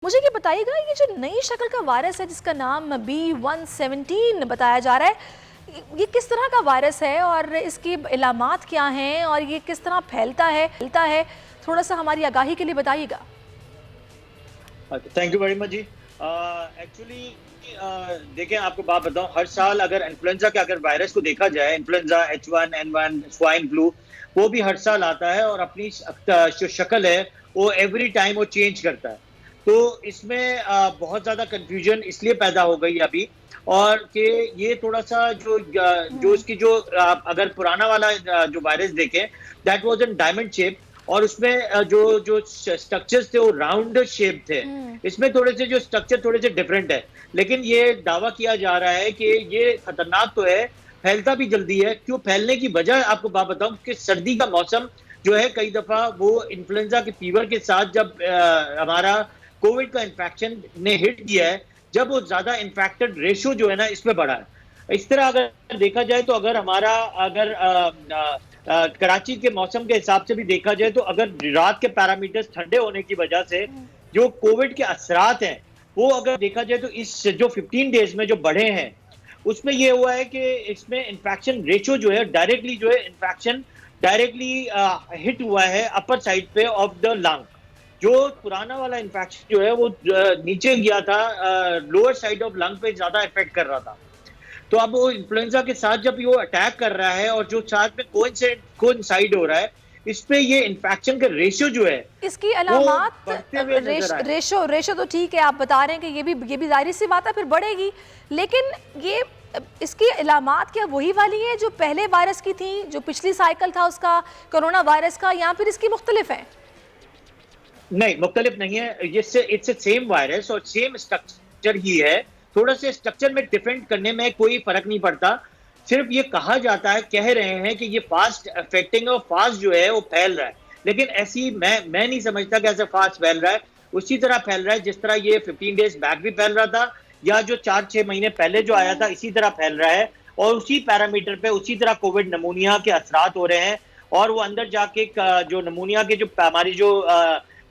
मुझे ये बताइएगा, ये जो नई शक्ल का वायरस है जिसका नाम B117 बताया जा रहा है, ये किस तरह का वायरस है और इसकी इलामात क्या हैं और ये किस तरह फैलता है, थोड़ा सा हमारी आगाही के लिए बताइएगा। Thank you very much ji. Actually देखिए, आपको बात बताऊं, हर साल अगर इन्फ्लुएंजा के अगर वायरस को देखा जाए, इन्फ्लुएंजा H1N1 स्वाइन फ्लू, वो भी हर साल आता है और अपनी जो शक्ल है वो एवरी टाइम वो चेंज करता है। तो इसमें बहुत ज्यादा कंफ्यूजन इसलिए पैदा हो गई अभी, और कि ये थोड़ा सा जो इसकी जो अगर पुराना वाला जो वायरस देखें, that was in diamond shape, और उसमें जो जो स्ट्रक्चर्स थे वो राउंड शेप थे। इसमें थोड़े से जो स्ट्रक्चर थोड़े से डिफरेंट है, लेकिन ये दावा किया जा रहा है कि ये खतरनाक तो है, फैलता भी जल्दी है। क्यों फैलने की वजह आपको बात बताऊं कि सर्दी का मौसम जो है, कई दफा वो इन्फ्लुएंजा के फीवर के साथ जब हमारा कोविड का इन्फेक्शन ने हिट किया है, जब वो ज्यादा इन्फेक्टेड रेशियो जो है ना इसमें बढ़ा है। इस तरह अगर देखा जाए तो अगर हमारा अगर कराची के मौसम के हिसाब से भी देखा जाए, तो अगर रात के पैरामीटर्स ठंडे होने की वजह से जो कोविड के असरात हैं, वो अगर देखा जाए तो इस जो 15 डेज में जो बढ़े हैं, उसमें ये हुआ है कि इसमें इन्फेक्शन रेशियो जो है डायरेक्टली जो है इन्फेक्शन डायरेक्टली हिट हुआ है अपर साइड पे ऑफ द लंग। जो पुराना वाला इन्फेक्शन जो है वो नीचे गया था, लोअर साइड ऑफ लंग पे ज्यादा इफेक्ट कर रहा था। तो अब वो इन्फ्लुएंजा के साथ जब वो अटैक कर रहा है और जो साथ में कोइंसाइड हो रहा है, इस पे ये इन्फेक्शन का रेशियो जो है इसकी वो अलामात बढ़ते हुए नजर आए। रेशो तो ठीक है, आप बता रहे हैं कि ये भी जाहिर सी बात है फिर बढ़ेगी, लेकिन ये इसकी इलामात क्या वही वाली है जो पहले वायरस की थी, जो पिछली साइकिल था उसका, कोरोना वायरस का, या फिर इसकी मुख्तलिफ है? नहीं, मुख्तलिफ नहीं है, ये इट्स सेम वायरस और सेम स्ट्रक्चर ही है। थोड़ा से स्ट्रक्चर में डिफरेंट करने में कोई फर्क नहीं पड़ता। सिर्फ ये कहा जाता है, कह रहे हैं कि ये फास्ट अफेक्टिंग और फास्ट जो है वो फैल रहा है, लेकिन ऐसी मैं नहीं समझता कि ऐसे फास्ट फैल रहा है। उसी तरह फैल रहा है जिस तरह ये 15 डेज बैक भी फैल रहा था, या जो 4-6 महीने पहले जो आया था, इसी तरह फैल रहा है। और उसी पैरामीटर पे उसी तरह कोविड नमूनिया के असरात हो रहे हैं, और वो अंदर जाके जो नमूनिया के जो हमारी जो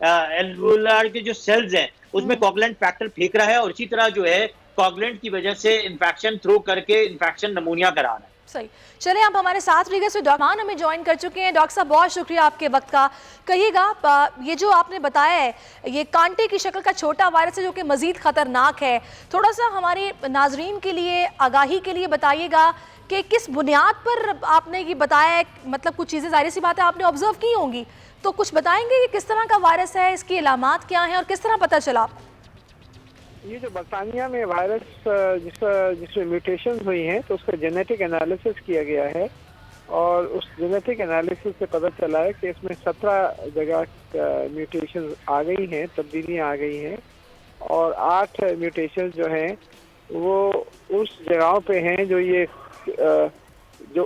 एल्वुलर के जो सेल्स हैं उसमें कोगुलेंट फैक्टर फेंक रहा है, और इसी तरह जो है कोगुलेंट की वजह से इन्फेक्शन थ्रो करके इन्फेक्शन नमूनिया करा रहा है। सही। चलिए, आप हमारे साथ रहिएगा। सो डॉक्टर मान हमें ज्वाइन कर चुके हैं। डॉक्टर साहब, बहुत शुक्रिया आपके वक्त का। कहिएगा, ये जो आपने बताया है, ये कांटे की शक्ल का छोटा वायरस है जो कि मज़ीद ख़तरनाक है, थोड़ा सा हमारे नाजरीन के लिए, आगाही के लिए बताइएगा कि किस बुनियाद पर आपने ये बताया है। मतलब कुछ चीज़ें जाहिर सी बात है आपने ऑब्जर्व की होंगी, तो कुछ बताएंगे कि किस तरह का वायरस है, इसकी इलामात क्या है और किस तरह पता चला आपको? ये जो बरतानिया में वायरस जिसमें म्यूटेशन हुई हैं, तो उसका जेनेटिक एनालिसिस किया गया है, और उस जेनेटिक एनालिसिस से पता चला है कि इसमें 17 जगह म्यूटेशन आ गई हैं, तब्दीलियां आ गई हैं, और 8 म्यूटेशन जो हैं वो उस जगहों पे हैं जो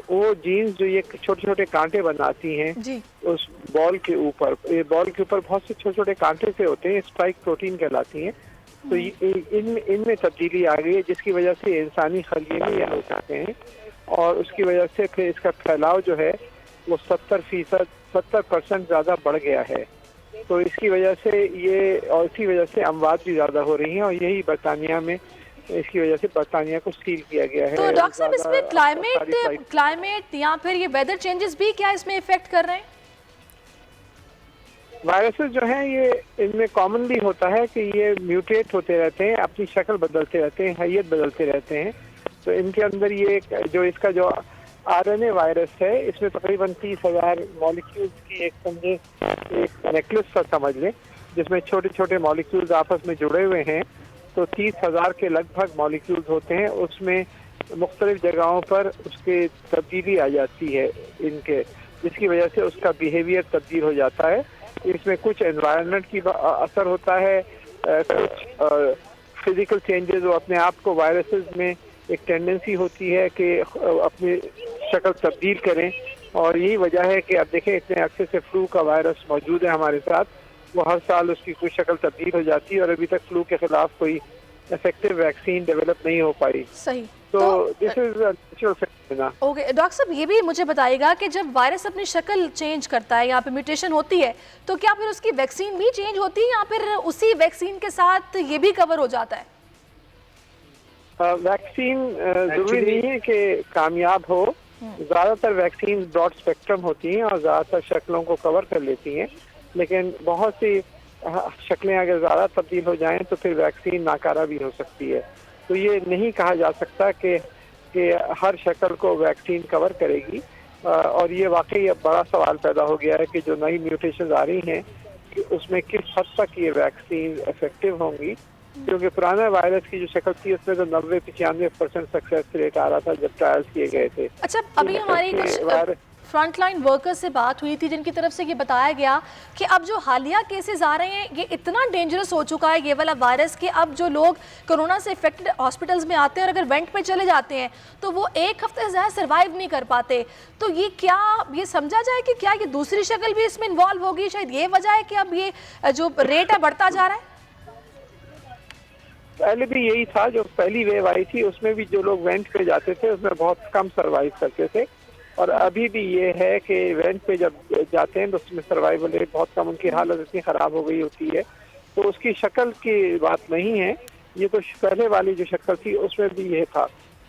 वो जीन्स जो ये छोटे छोटे कांटे बनाती हैं जी। उस बॉल के ऊपर। ये बॉल के ऊपर बहुत से छोटे छोटे कांटे से होते हैं, स्पाइक प्रोटीन कहलाती हैं। तो इनमें तब्दीली आ गई है, जिसकी वजह से इंसानी खलिए में ये हो जाते हैं, और उसकी वजह से फिर इसका फैलाव जो है वो 70% ज़्यादा बढ़ गया है। तो इसकी वजह से और इसी वजह से अमवात भी ज़्यादा हो रही हैं, और यही बरतानिया में इसकी वजह से बरतानिया को सील किया गया है। तो डॉक्टर साहब, इसमें क्लाइमेट या फिर ये वेदर चेंजेस भी क्या इसमें इफेक्ट कर रहे हैं? वायरसेस जो हैं ये इनमें कॉमनली होता है कि ये म्यूटेट होते रहते हैं, अपनी शक्ल बदलते रहते हैं, हैयत बदलते रहते हैं। तो इनके अंदर ये जो इसका जो आरएनए वायरस है, इसमें तकरीबन 30,000 मॉलिक्यूल्स की एक नेकलेस सा समझ लें, जिसमें छोटे छोटे मॉलिक्यूल्स आपस में जुड़े हुए हैं। तो 30,000 के लगभग मॉलिक्यूल्स होते हैं, उसमें मुख्तलिफ जगहों पर उसकी तब्दीली आ जाती है इनके, जिसकी वजह से उसका बिहेवियर तब्दील हो जाता है। इसमें कुछ एनवायरनमेंट की असर होता है, कुछ फिजिकल चेंजेस, वो अपने आप को वायरसेस में एक टेंडेंसी होती है कि अपनी शक्ल तब्दील करें, और यही वजह है कि अब देखें इतने अरसे से फ्लू का वायरस मौजूद है हमारे साथ, वो हर साल उसकी कुछ शक्ल तब्दील हो जाती है, और अभी तक फ्लू के खिलाफ कोई इफेक्टिव वैक्सीन डेवलप नहीं हो पाई। सही। तो this is natural phenomena. Okay doctor साहब, ये भी मुझे बताइएगा कि जब वायरस अपनी शक्ल चेंज करता है, यहाँ पे म्यूटेशन होती है, तो क्या फिर उसकी वैक्सीन भी चेंज होती है या फिर उसी वैक्सीन के साथ ये भी कवर हो जाता है? वैक्सीन जरूरी नहीं है कि कामयाब हो। ज्यादातर वैक्सीन ब्रॉड स्पेक्ट्रम होती हैं और ज्यादातर शक्लों को कवर कर लेती हैं, लेकिन बहुत सी शक्लें अगर ज्यादा तब्दील हो जाएं तो फिर वैक्सीन नाकारा भी हो सकती है। तो ये नहीं कहा जा सकता कि हर शक्ल को वैक्सीन कवर करेगी। और ये वाकई अब बड़ा सवाल पैदा हो गया है कि जो नई म्यूटेशन आ रही हैं कि उसमें किस हद तक ये वैक्सीन इफेक्टिव होंगी, क्योंकि पुराना वायरस की जो शक्ल थी उसमें तो 90-95% सक्सेस रेट आ रहा था जब ट्रायल्स किए गए थे। अच्छा, अभी हमारी कुछ फ्रंटलाइन वर्कर्स से बात हुई थी जिनकी तरफ से ये बताया गया कि अब जो हालिया केसेस आ रहे हैं ये इतना डेंजरस हो चुका है ये वाला वायरस कि अब जो लोग कोरोना से इफेक्टेड हॉस्पिटल्स में आते हैं और अगर वेंट पे चले जाते हैं तो वो एक हफ्ते से ज़्यादा सर्वाइव नहीं कर पाते। तो ये क्या ये समझा जाए कि क्या ये दूसरी शक्ल भी इसमें इन्वॉल्व होगी? शायद ये वजह है कि अब ये जो रेट है बढ़ता जा रहा है। पहले भी यही था, जो पहली वेव आई थी उसमें भी जो लोग वेंट पे जाते थे उसमें बहुत कम सर्वाइव करते थे, और अभी भी ये है कि वेंट पे जब जाते हैं तो उसमें सर्वाइवल रेट बहुत कम, उनकी हालत इतनी ख़राब हो गई होती है। तो उसकी शक्ल की बात नहीं है, ये तो पहले वाली जो शक्ल थी उसमें भी ये था।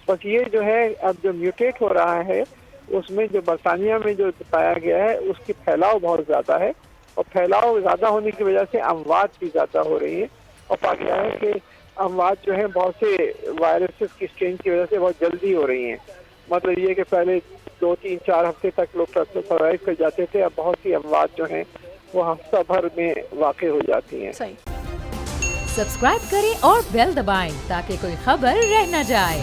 बस ये जो है अब जो म्यूटेट हो रहा है उसमें जो बरतानिया में जो पाया गया है उसकी फैलाव बहुत ज़्यादा है, और फैलाव ज़्यादा होने की वजह से अमवात भी ज़्यादा हो रही है। और पाया गया है कि अमवात जो है बहुत से वायरसेस की स्ट्रेन की वजह से बहुत जल्दी हो रही हैं। मतलब ये कि पहले 2-3-4 हफ्ते तक लोग सर्वाइव कर जाते थे, अब बहुत सी अमवात जो हैं वो हफ्ता भर में वाक़ई हो जाती हैं। सही। सब्सक्राइब करें और बेल दबाएं ताकि कोई खबर रह न जाए।